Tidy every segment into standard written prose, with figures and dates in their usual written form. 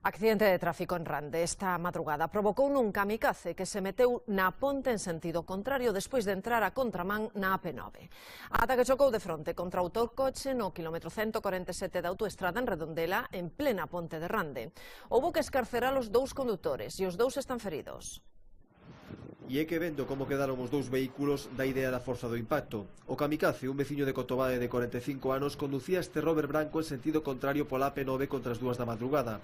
Accidente de tráfico en Rande esta madrugada provocou un kamikaze que se meteu na ponte en sentido contrario despois de entrar a contramán na AP9. Ata que chocou de fronte contra o autocoche no quilómetro 147 da autoestrada en Redondela, en plena ponte de Rande. Houbo que escarcerar os dous condutores e os dous están feridos. E é que vendo como quedaron os dous vehículos da idea da forza do impacto. O kamikaze, un veciño de Cotobade de 45 anos, conducía este Rover branco en sentido contrario pola AP9 contra as 2 da madrugada.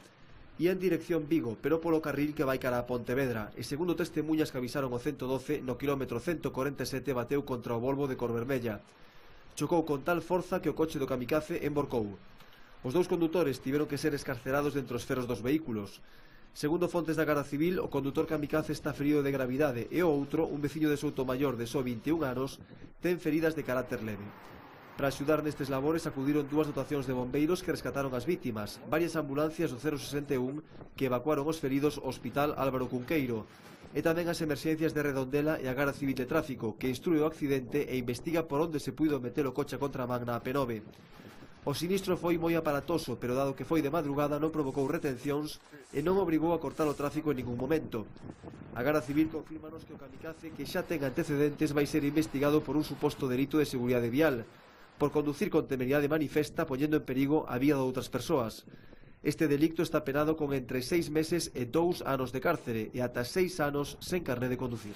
Ia en dirección Vigo, pero polo carril que vai cara a Pontevedra, e segundo testemunhas que avisaron o 112, no quilómetro 147 bateu contra o Volvo de cor vermella. Chocou con tal forza que o coche do kamikaze emborcou. Os dous condutores tiveron que ser escarcerados dentro os feros dos vehículos. Segundo fontes da Garda Civil, o condutor kamikaze está ferido de gravidade e o outro, un veciño de Soutomaior de só 21 anos, ten feridas de carácter leve. Para axudar nestes labores acudiron dúas dotacións de bombeiros que rescataron as vítimas, varias ambulancias do 061 que evacuaron os feridos ao Hospital Álvaro Cunqueiro, e tamén as emerxencias de Redondela e a Garda Civil de Tráfico, que instrue o accidente e investiga por onde se puido meter o coche a contramán na AP9. O sinistro foi moi aparatoso, pero dado que foi de madrugada non provocou retencións e non obrigou a cortar o tráfico en ningún momento. A Garda Civil confirmanos que o kamikaze, que xa ten antecedentes, vai ser investigado por un suposto delito de seguridade vial, por conducir con temeridade manifesta poñendo en perigo a vida de outras persoas. Este delicto está penado con entre 6 meses e 2 anos de cárcere e ata 6 anos sen carné de conducir.